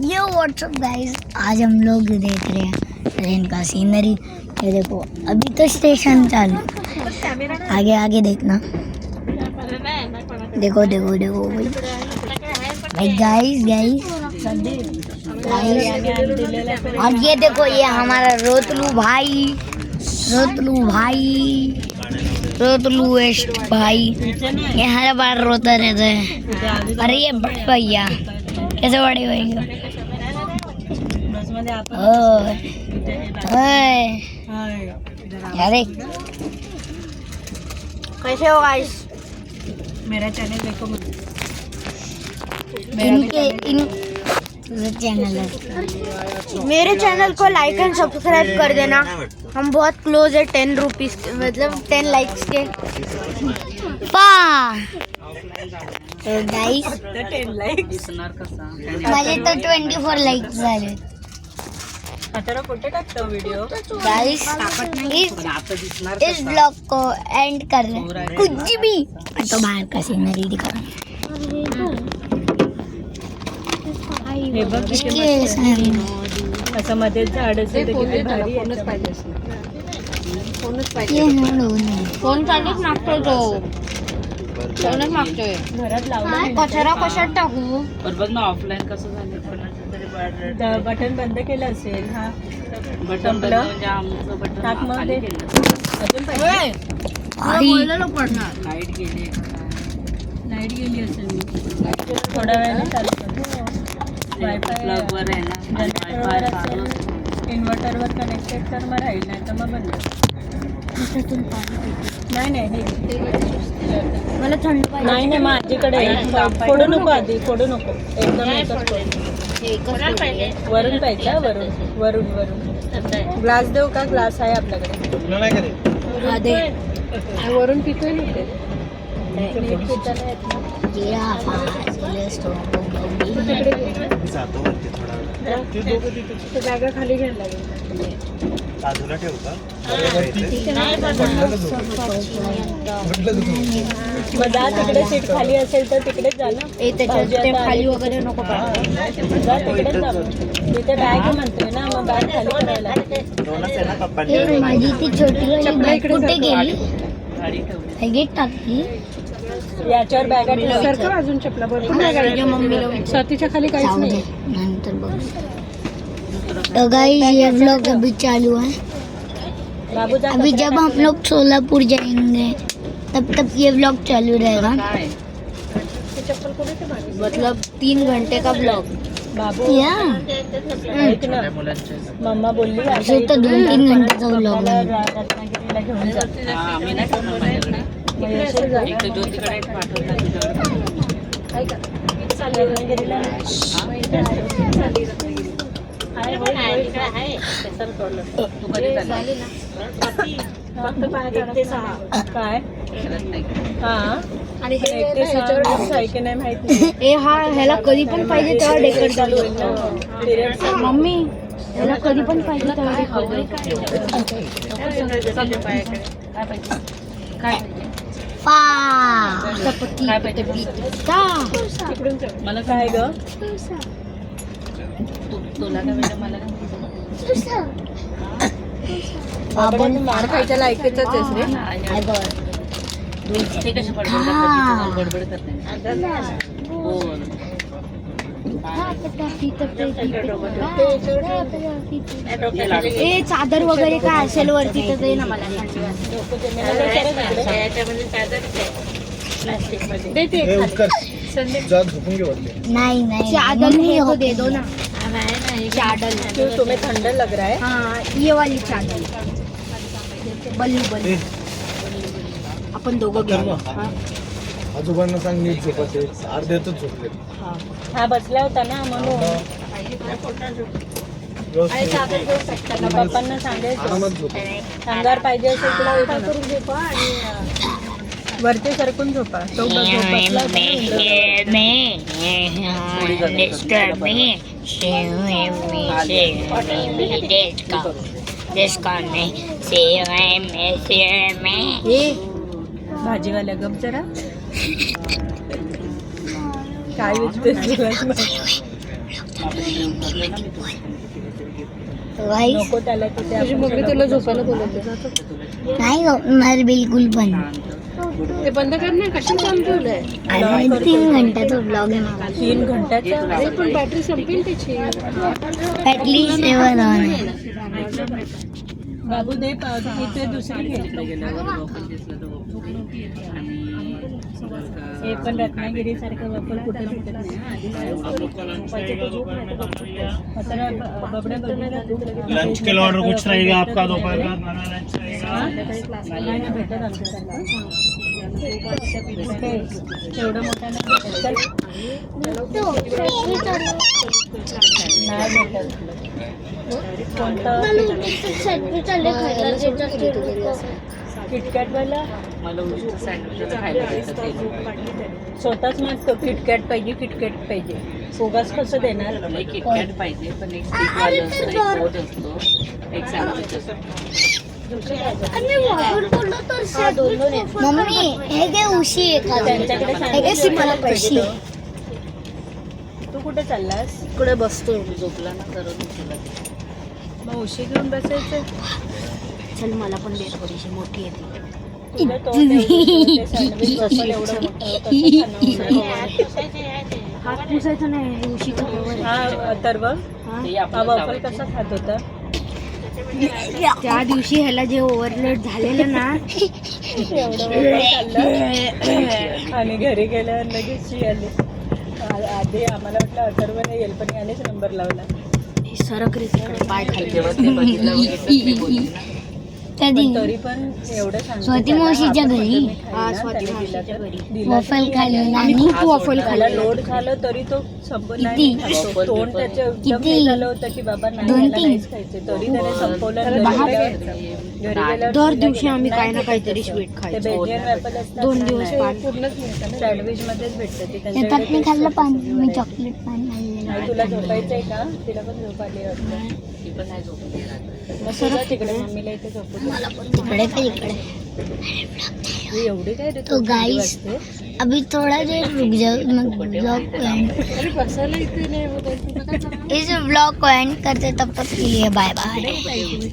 ये WhatsApp guys, आज हम लोग देख रहे हैं ट्रेन का सीनरी। ये देखो अभी तो स्टेशन चालू, आगे आगे देखना। देखो देखो देखो भाई गाइस गाइस। और ये देखो ये हमारा रोतलू भाई, रोतलू भाई, रोतलू वेस्ट भाई, ये हर बार रोता रहता है। अरे ये बड़े भैया, कैसे बड़े भैया? अरे कैसे हो गाइस? मेरा चैनल देखो। चैनल है, मेरे चैनल को लाइक एंड सब्सक्राइब कर देना। हम बहुत क्लोज है 10 रुपीज, मतलब 10 लाइक्स के। तो गाइस 10 लाइक्स माझे तो 24 लाइक्स झाले आता कुठे टाकतो व्हिडिओ गाइस। इस ब्लॉग को एंड कर रहे हैं, कुछ भी तो बाहर का सीनरी दिखा। हे बघ असं मध्ये झाड असेल तर किती भारी फोन चालूच मागतोय तो, फोनच मागतोय। घरात लावला कचरा कशात टाकू? बघ ना ऑफलाईन कसं झालं, बटन बंद केलं असेल. हा बटन बंद म्हणजे आमचं बटन टाक मग खाली ते. केलं. अजून पाहिजे लाईट गेली लाईट गेली असेल. मी थोड्या वेळाने चालू करतो. वायफाय प्लग वर आहे ना, वायफाय चालू इन्व्हर्टरवर कनेक्टेड तर मग राहील, नाही तर मग बंद. नाही नाही मला थंड पाहिजे. नाही नाही माझ्याकडे फोडू नको, आधी फोडू नको, एकदम एकच वरून पाहिजे. हा, वरून वरून वरून ग्लास देऊ का? ग्लास आहे आपल्याकडे. वरून पितोय ना ते. नीट पिताना येत ना. जागा खाली घ्यायला लागेल. बाजूला ठेवू का? मग जा तिकडे, सीट खाली असेल तर तिकडेच जा ना. त्याच्या खाली वगैरे नको पाहिजे. जा तिकडेच जा. तिथे बॅग म्हणतोय ना, मग बॅग खाली करायला. दोनच आहे ना पप्पांनी. माझी ती छोटी वाली बॅग कुठे गेली? गाडी ठेवली. बॅगेत टाकली. याच्यावर बॅगा ठेवायच्या. अजून चपला भरपूर छातीच्या खाली काहीच जाऊ दे, नाही. नंतर बघ. तो गाइस ये व्लॉग अभी चालू है। बाबू जा. अभी जब हम लोग सोलापुर जाएंगे तब ये व्लॉग चालू रहेगा। काय मतलब 3 घंटे का ब्लॉग। बाबू या ऐक ना, मुलांचे मम्मा बोलली असे तर 2-3 घंटेचा व्लॉग आहे। रत्नागिरीला घेऊन जा. हा मी नाही करणार माझ्याकडे. मग येशील जा. एक तर ज्योतीकडे एक पाठवला तुझ्याकडे. ऐका, रत्नागिरीला तू कधी चालली? फक्त 1 ते 6. काय? हा आणि पण 1 ते 6 आहे की नाही माहित नाही. ए हा ह्याला कधी पण पाहिजे तेव्हा डेकर चालू होईल ना. पिरियड मम्मी ह्याला कधी पण पाहिजे तेव्हा डेकर. काय चपाती काय पाहिजे? मला काय ग? तुला काय पाहिजे? मला काय? आपण मार खायच्या लायकीचाच आहेस रे. ते कसे बडबड बडबड करते. हो ए चादर वगैरे काय असेल वरती तर दे ना मला. हे उत्कर्ष, जा झोपून घे वरती. नहीं नहीं चादर मम्मी मेरे को हो दे दो ना. चादर क्यों, तुम्हें ठंडा लग रहा है? हाँ ये वाली चादर बल्लू बल्लू. आपण दोघं घेऊ. आजोबांना सांग नीट झोपायचे, अर्ध्यातच झोपले. हा बसला होता ना म्हणून. पप्पांना सांगायचं आरामात झोपा. अंगार पाहिजे असेल तुला उभा करून झोपा आणि वरती सरकून झोपा. तो बसला होता भाजीवाल्या. गप जरा, काय विचारतेस? तो गाईस नको त्याला तिथे आपण तुला झोपायला बोलवते नाही झोपणार बिलकुल पण. ते बंद कर ना, कशाला काम ठेवलंय? अरे 3 घंट्याचा ब्लॉग आहे माझा. 3 घंट्याचा अरे पण बॅटरी संपेल त्याची. ॲटली 7 आहे. बाबू दे इथे दुसरी घे. हे पण रत्नागिरी सारखं वापर कुठे भेटत नाही हा. आधी लंच के लिए ऑर्डर कुछ रहेगा आपका दोपहर का खाना लंच रहेगा. नाही भेटत आमच्यासारखं. एवढं मोठं नाही भेटत. नाही भेटत. कोणतं किटकॅट वाला मला उशीर सँडविच खायला भेटत स्वतःच मागतो किटकॅट पाहिजे सोगास कसं देणार. नाही. किटकॅट पाहिजे पण एक स्टिक वाला असतो, एक कोट असतो, एक सँडविच असतो. मम्मी हे काय उशी आहे का? त्यांच्याकडे हे काय सिम्पल उशी. तू कुठे चाललास. इकडे बसतोय. झोपला ना करत उशीला. मग उशी घेऊन बसायचं. चल मला पण दे, थोडीशी मोठी आहे ती. तुला तो ते सँडविच बसल एवढं मोठं कसं खाणं होणार? हात पुसायचा नाही, उशीचं कवर आहे. हा अथर्व ते हा आपलं वाफल कसा खात होता. त्या दिवशी ह्याला जे ओव्हरलोड झालेलं ना, एवढं वाफल खाल्लं आणि घरी गेल्यावर लगेच शी आली. आधी आम्हाला वाटलं अथर्व नाही येईल पण यानेच नंबर लावला. सरक रे तिकडे, पाय खाली. जेव्हा ते बघितलं मी बोलली ना. कधी पण तरी पण एवढं सांगते स्वाती त्याला, मावशीच्या आपण घरी? पद्धतीने खाईल हा, ना, स्वाती त्याने दिला मावशीच्या तर- घरी. दिला वॉफल तर खाल्लं आम्ही आणि खूप वॉफल त्याला खाल्लं. लोड झालं तरी तो संपला किती? नाही खातो. तोंड त्याचं एकदम किती? हे झालं होतं की बाबा नाही 2-3? याला नाहीच खायचे तरी त्याने संपवलं. त्याला घरी 10 गेल्यावर- घरी गेल्यावर दर तिला दिवशी गेलं. आम्ही नाही काही ना भेटत काहीतरी तसं. स्वीट ते खायचो. बेजियन वॅपल असतात 2 ना, दिवस नाही. पान पूर्णच मिळतं. सँडविच मध्येच भेटतं ते त्याच्यात त्यांच्याकडे मी तेच खाल्लं स्वतःचं पाणी. मी variety. चॉकलेट पाणी खाल्लेलं. नाही, तुला झोपायचंय का. तिला पण झोप आली वाटतं. ती पण नाही झोपली रात्री. मग तुझा तिकडे मम्मीला इथे झोपू दे. इकडे का इकडे? ही एवढी काय रे तो थंडी गाइस वाजते? अभी थोड़ा देर रुक जाओ, मैं ब्लॉग को एंड अरे बसायला इथे नाही होत आहे. तुझं काय चाललंय? इस ब्लॉग को एंड करते, तब तक के लिए बाय बाय.